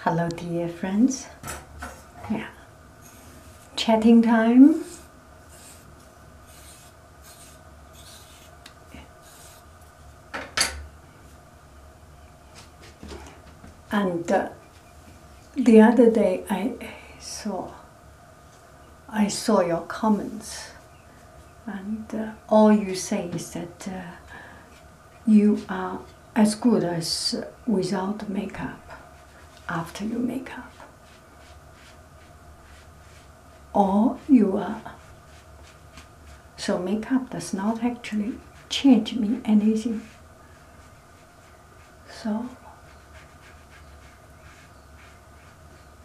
Hello, dear friends. Yeah, chatting time. And the other day I saw your comments, and all you say is that you are as good as without makeup after you make up, or you are. So makeup does not actually change me anything. So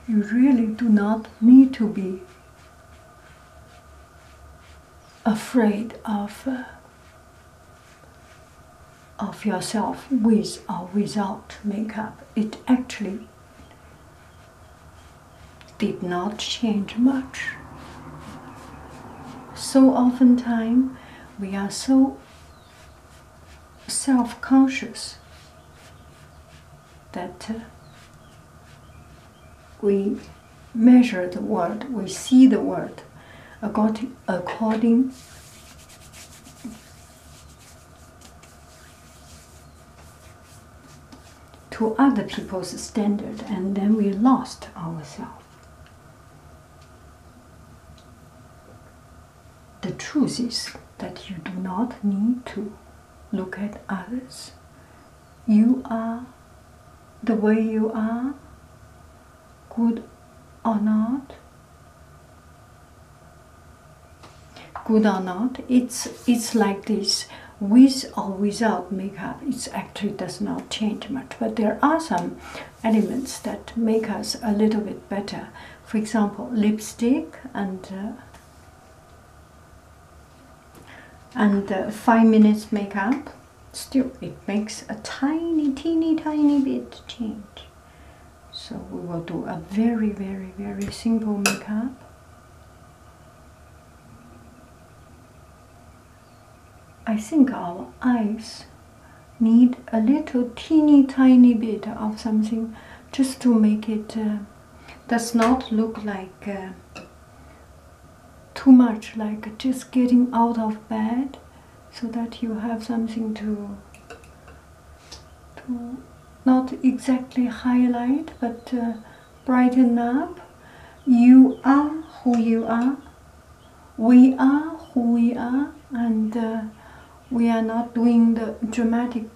you really do not need to be afraid of yourself with or without makeup. It actually did not change much. So oftentimes we are so self-conscious that we measure the world, we see the world according to other people's standard, and then we lost ourselves. The truth is that you do not need to look at others. You are the way you are, good or not. Good or not, it's like this. With or without makeup, it actually does not change much. But there are some elements that make us a little bit better. For example, lipstick and 5 minutes makeup. Still, it makes a teeny bit change. So we will do a very simple makeup. I think our eyes need a little teeny bit of something just to make it does not look like too much like just getting out of bed, so that you have something to not exactly highlight, but brighten up. You are who you are. We are who we are, and we are not doing the dramatic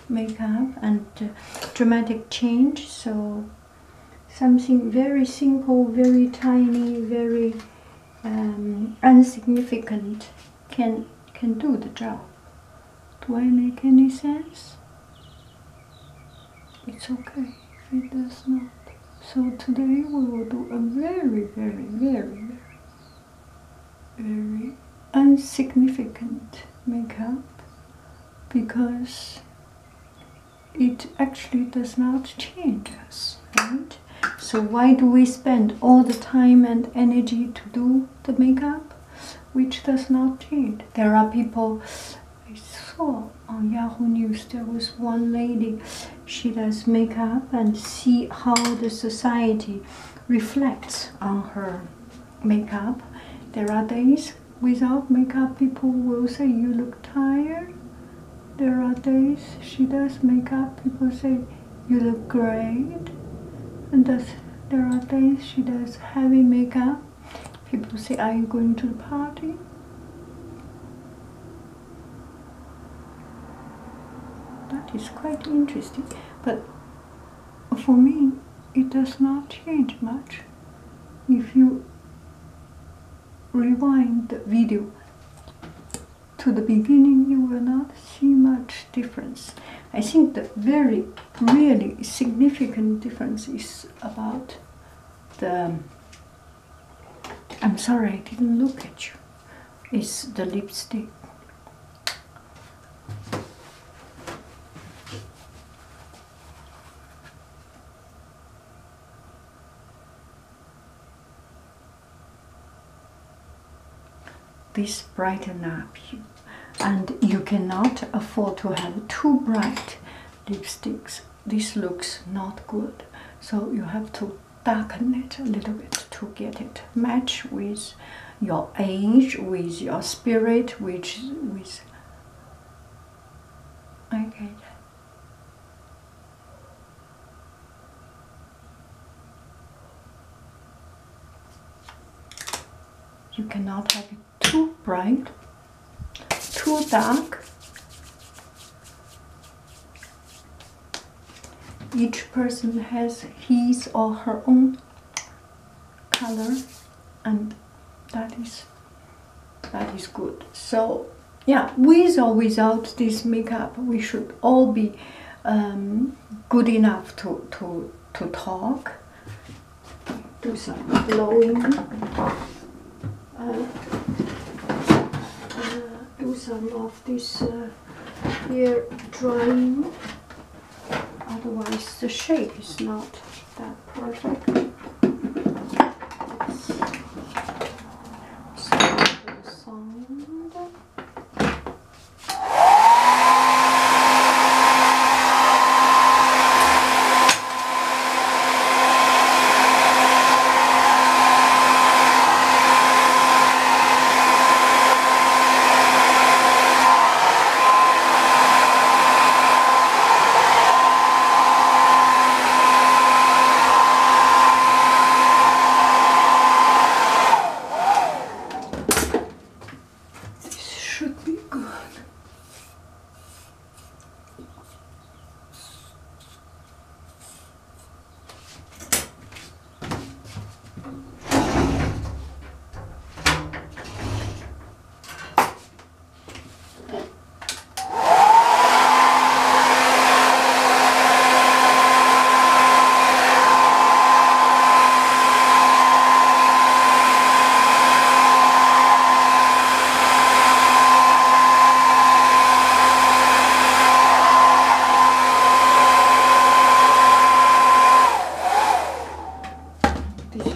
makeup and dramatic change. So something very simple, very tiny, very insignificant can do the job. Do I make any sense? It's okay. It does not. So today we will do a very insignificant makeup, because it actually does not change us, right? So why do we spend all the time and energy to do the makeup, which does not change? There are people, I saw on Yahoo News, there was one lady, she does makeup and see how the society reflects on her makeup. There are days without makeup, people will say you look tired. There are days she does makeup, people say you look great. And there are days she does heavy makeup, people say, are you going to the party? That is quite interesting. But for me, it does not change much. If you rewind the video to the beginning, you will not see much difference. I think the really significant difference is about the, I'm sorry I didn't look at you, is the lipstick. This brighten up you, and you cannot afford to have too bright lipsticks. This looks not good. So you have to darken it a little bit to get it match with your age, with your spirit, with okay. You cannot have it too bright, too dark. Each person has his or her own color, and that is good. So yeah, with or without this makeup, we should all be good enough to talk. Do some blowing. Do some of this hair drying. Otherwise, the shape is not that perfect. The sound.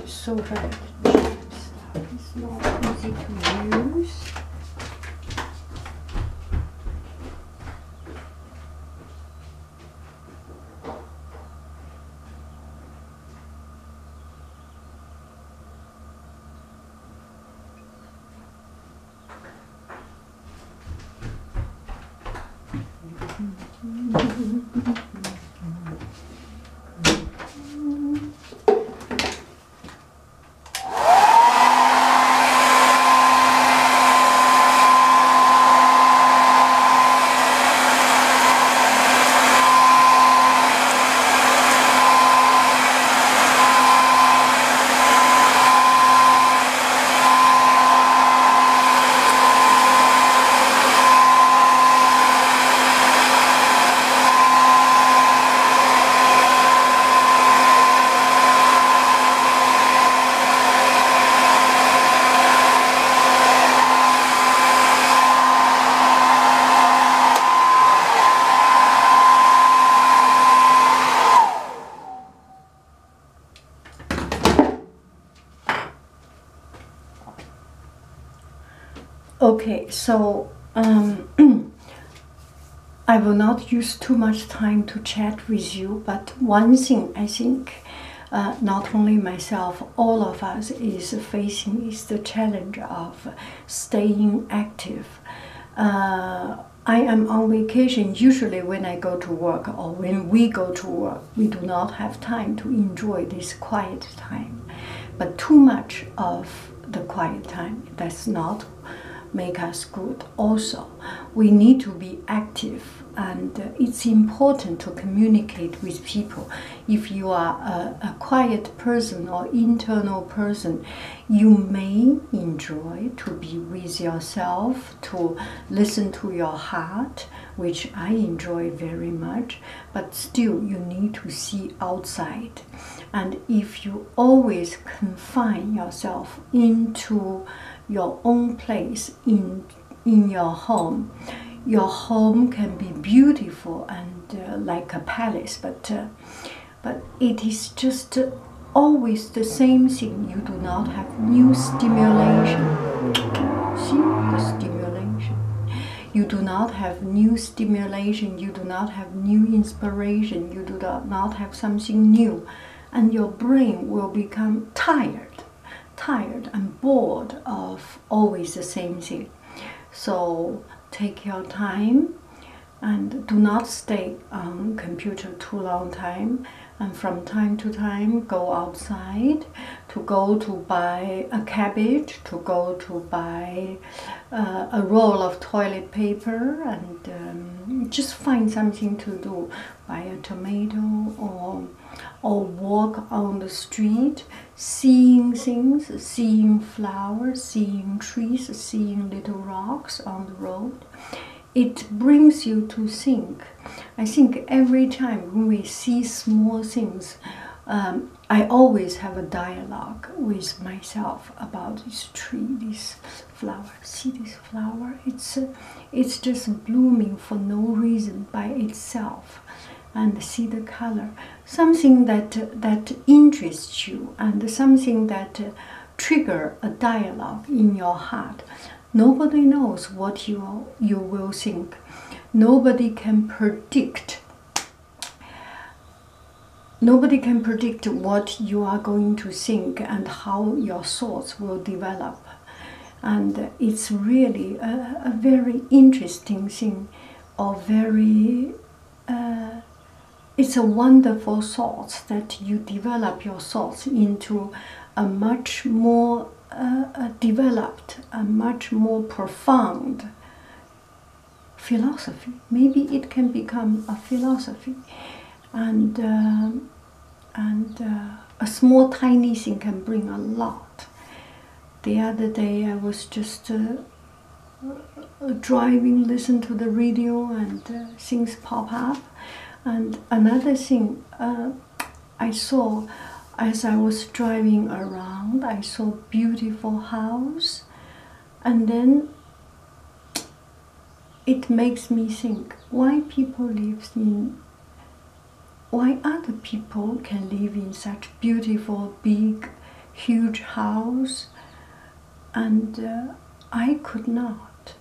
So hard. It's not easy to use. Okay, so I will not use too much time to chat with you, but one thing I think not only myself, all of us is facing is the challenge of staying active. I am on vacation. Usually when I go to work or when we go to work, we do not have time to enjoy this quiet time. But too much of the quiet time does not make us good. Also, we need to be active, and it's important to communicate with people. If you are a quiet person or internal person, you may enjoy to be with yourself, to listen to your heart, which I enjoy very much, but still you need to see outside. And if you always confine yourself into your own place in your home can be beautiful and like a palace, but it is just always the same thing. You do not have new stimulation. See the stimulation. You do not have new stimulation, you do not have new inspiration, you do not have something new, and your brain will become tired and bored of always the same thing. So take your time and do not stay on computer too long time, and from time to time go outside, to go to buy a cabbage, to go to buy a roll of toilet paper, and just find something to do. Buy a tomato, or walk on the street, seeing things, seeing flowers, seeing trees, seeing little rocks on the road. It brings you to think. I think every time when we see small things, I always have a dialogue with myself about this tree, this flower. See this flower? It's just blooming for no reason by itself. And see the color. Something that interests you, and something that trigger a dialogue in your heart. Nobody knows what you will think. Nobody can predict. Nobody can predict what you are going to think and how your thoughts will develop. And it's really a very interesting thing, or very it's a wonderful thought that you develop your thoughts into a much more developed, a much more profound philosophy. Maybe it can become a philosophy, and a small tiny thing can bring a lot. The other day I was just driving, listen to the radio, and things pop up. And another thing I saw as I was driving around, I saw beautiful house, and then it makes me think why other people can live in such beautiful, big, huge house, and I could not.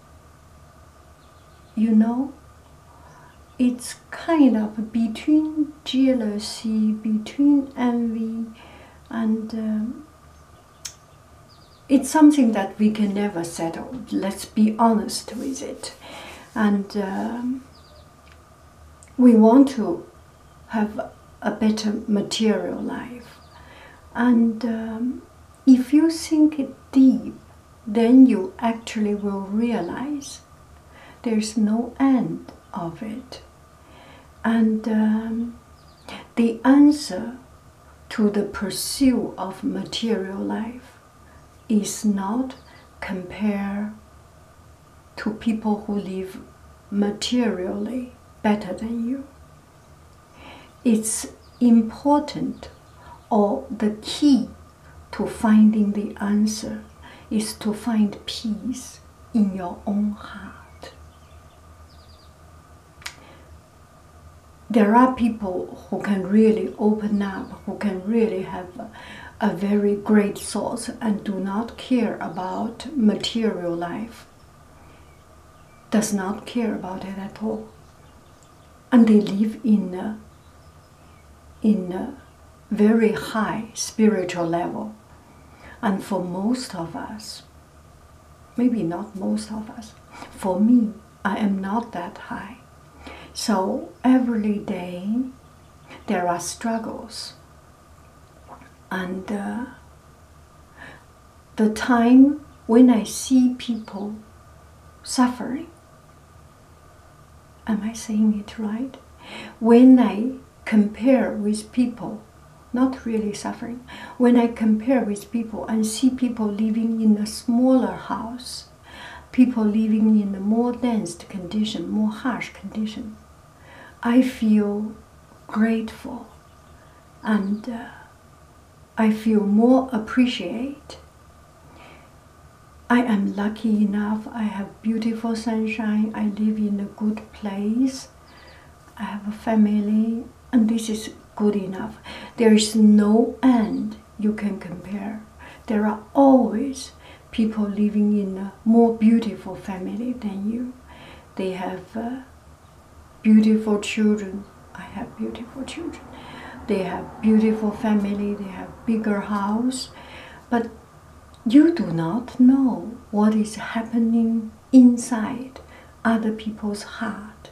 You know, it's kind of between jealousy, between envy, and it's something that we can never settle. Let's be honest with it. And we want to have a better material life. And if you think it deep, then you actually will realize there's no end of it. And the answer to the pursuit of material life is not compare to people who live materially better than you. It's important, or the key to finding the answer is to find peace in your own heart. There are people who can really open up, who can really have a very great thought and do not care about material life, does not care about it at all. And they live in a very high spiritual level. And for most of us, maybe not most of us, for me, I am not that high. So every day there are struggles, and the time when I see people suffering, am I saying it right? When I compare with people not really suffering, when I compare with people and see people living in a smaller house, people living in a more dense condition, more harsh condition, I feel grateful, and I feel more appreciate. I am lucky enough, I have beautiful sunshine, I live in a good place, I have a family, and this is good enough. There is no end you can compare. There are always people living in a more beautiful family than you. they have beautiful children. I have beautiful children. They have beautiful family, they have bigger house, but you do not know what is happening inside other people's heart.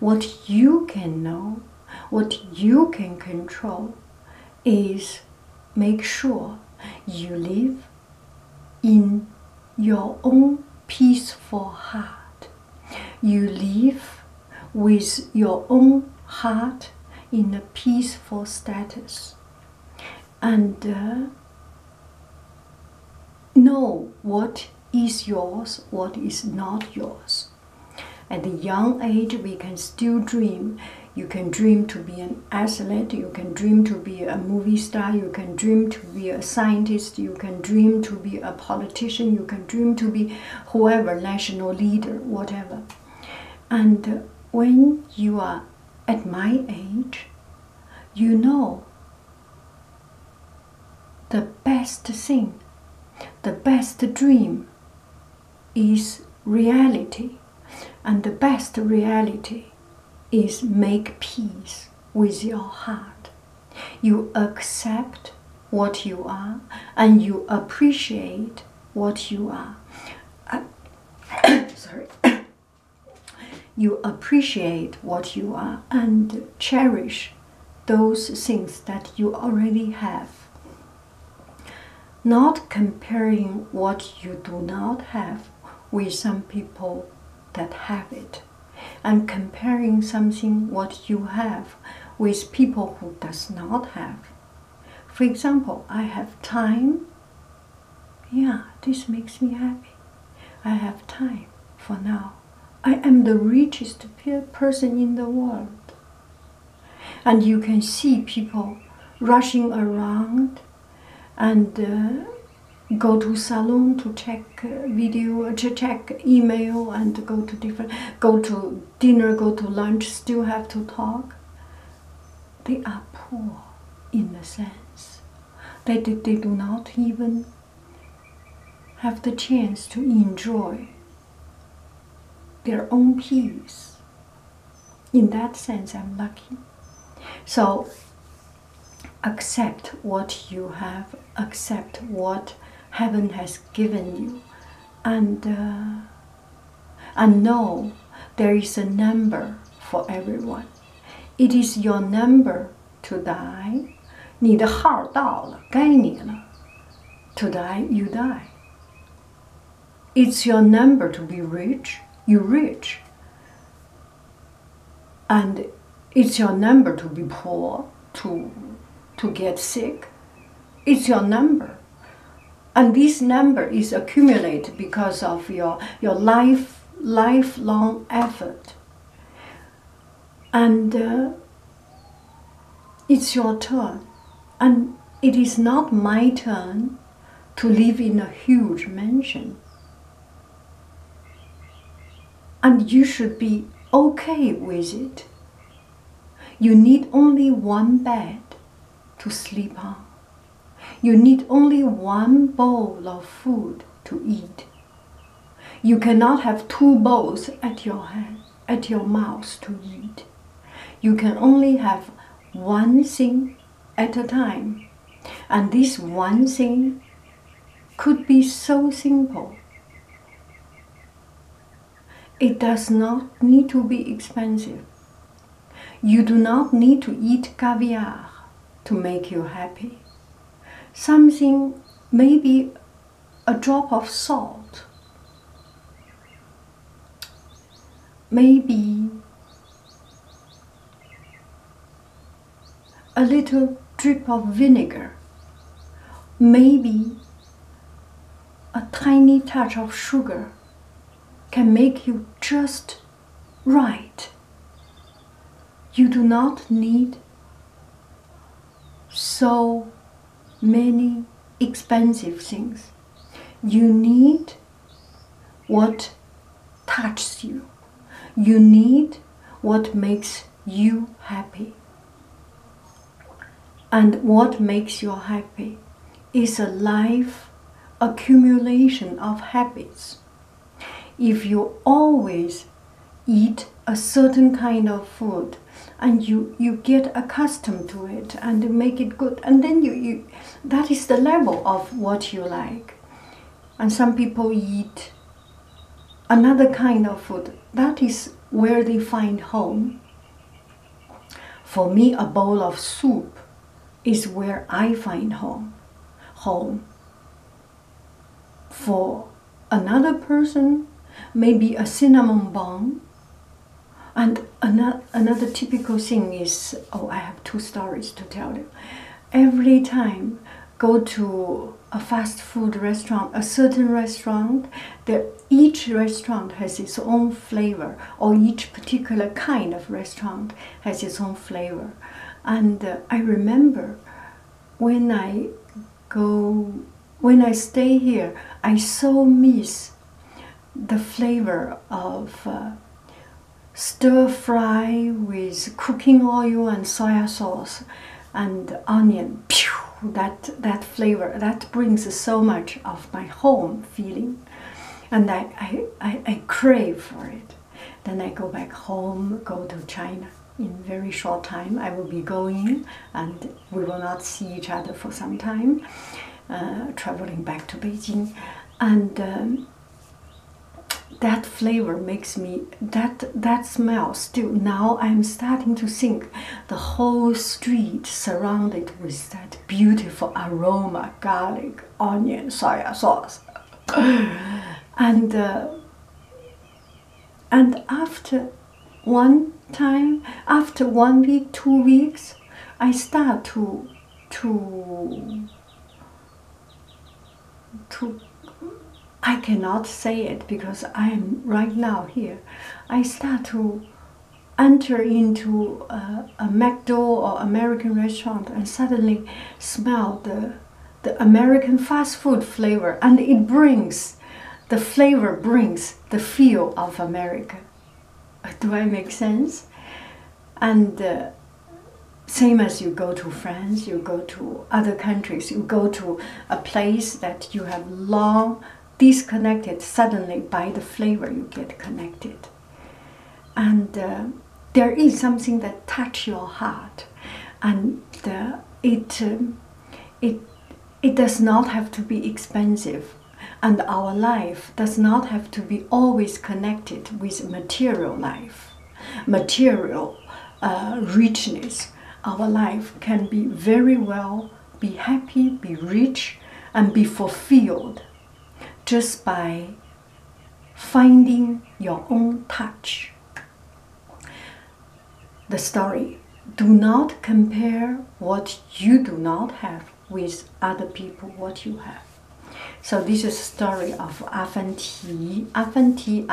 What you can know, what you can control is make sure you live in your own peaceful heart. You live with your own heart in a peaceful status, and know what is yours, what is not yours. At a young age, we can still dream. You can dream to be an athlete, you can dream to be a movie star, you can dream to be a scientist, you can dream to be a politician, you can dream to be whoever, national leader, whatever. And when you are at my age, you know the best thing, the best dream is reality. And the best reality is make peace with your heart. You accept what you are and you appreciate what you are. Sorry. You appreciate what you are and cherish those things that you already have. Not comparing what you do not have with some people that have it, and comparing something what you have with people who does not have. For example, I have time. Yeah, this makes me happy. I have time for now. I am the richest person in the world. And you can see people rushing around and go to salon to check video, to check email, and go to dinner, go to lunch, still have to talk. They are poor in a sense. They do not even have the chance to enjoy their own peace. In that sense, I'm lucky. So accept what you have, accept what heaven has given you, and know there is a number for everyone. It is your number to die. 你的号到了，该你了。To die, you die. It's your number to be rich, you rich. And it's your number to be poor, to get sick. It's your number. And this number is accumulated because of your lifelong effort. And it's your turn. And it is not my turn to live in a huge mansion. And you should be okay with it. You need only one bed to sleep on. You need only one bowl of food to eat. You cannot have two bowls at your hand, at your mouth to eat. You can only have one thing at a time. And this one thing could be so simple. It does not need to be expensive. You do not need to eat caviar to make you happy. Something, maybe a drop of salt, maybe a little drip of vinegar, maybe a tiny touch of sugar can make you just right. You do not need so many expensive things. You need what touches you. You need what makes you happy. And what makes you happy is a life accumulation of habits. If you always eat a certain kind of food, and you get accustomed to it and make it good, and then you that is the level of what you like. And some people eat another kind of food. That is where they find home. For me, a bowl of soup is where I find home. For another person, maybe a cinnamon bun. And another typical thing is, I have 2 stories to tell you. Every time go to a fast food restaurant, a certain restaurant, each restaurant has its own flavor, or each particular kind of restaurant has its own flavor. And I remember when I stay here, I so miss the flavor of stir fry with cooking oil and soya sauce and onion. That flavor, that brings so much of my home feeling, and I crave for it. Then I go back home, go to China. In very short time I will be going, and we will not see each other for some time, traveling back to Beijing. And that flavor makes me, that smell still, now I'm starting to think the whole street surrounded with that beautiful aroma, garlic, onion, soya sauce. And after one time, after 1 week, 2 weeks, I start to I cannot say it because I am right now here. I start to enter into a McDo or American restaurant and suddenly smell the American fast food flavor, and the flavor brings the feel of America. Do I make sense? And same as you go to France, you go to other countries, you go to a place that you have long disconnected, suddenly by the flavor you get connected. And there is something that touches your heart, and it does not have to be expensive, and our life does not have to be always connected with material life, material richness. Our life can be very well, be happy, be rich, and be fulfilled just by finding your own touch. The story: do not compare what you do not have with other people what you have. So this is a story of Avanti. Avanti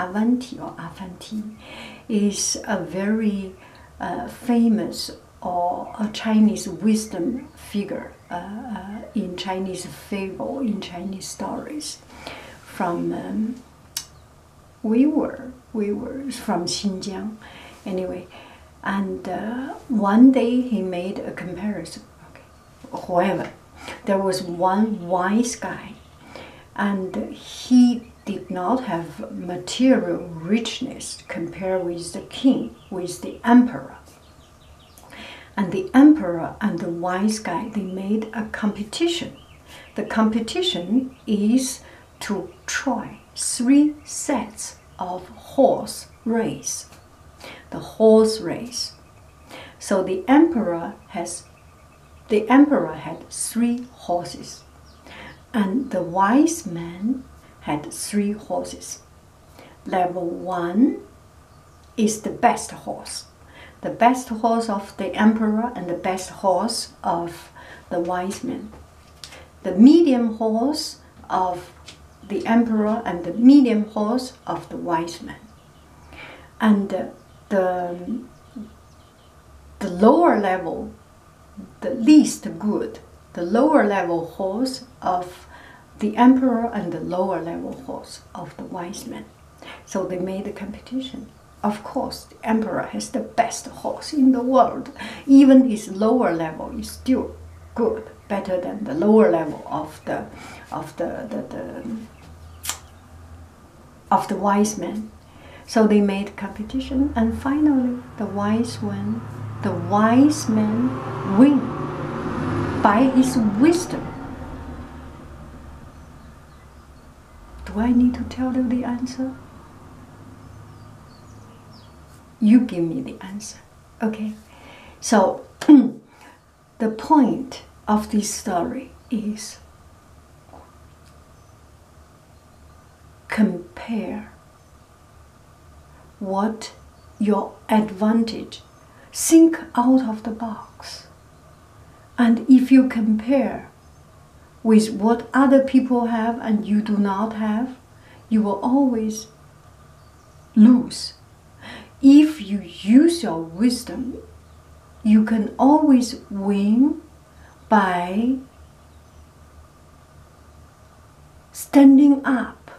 is a very famous or a Chinese wisdom figure in Chinese fable, in Chinese stories. From we were from Xinjiang, anyway. And one day he made a comparison. Okay. However, there was one wise guy, and he did not have material richness compared with the king, with the emperor. And the emperor and the wise guy, they made a competition. The competition is to try 3 sets of horse race. The horse race. So the emperor had 3 horses, and the wise man had 3 horses. Level 1 is the best horse. The best horse of the emperor and the best horse of the wise man. The medium horse of the emperor and the medium horse of the wise man. And the lower level, the least good, the lower level horse of the emperor and the lower level horse of the wise man. So they made a competition. Of course, the emperor has the best horse in the world. Even his lower level is still good, better than the lower level of the wise man. So they made competition, and finally the wise man win by his wisdom. Do I need to tell you the answer? You give me the answer, okay? So the point of this story is compare what your advantage. Think out of the box. And if you compare with what other people have and you do not have, you will always lose. If you use your wisdom, you can always win by standing up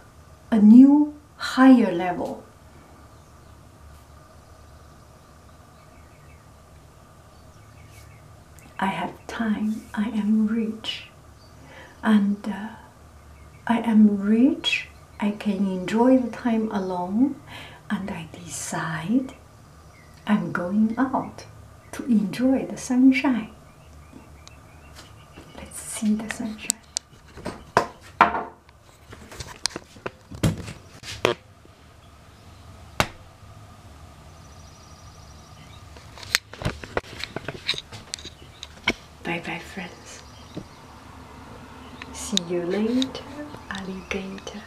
a new higher level. I have time, I am rich, and I am rich, I can enjoy the time alone, and I decide I'm going out to enjoy the sunshine. Let's see the sunshine. Bye-bye, friends. See you later, alligator.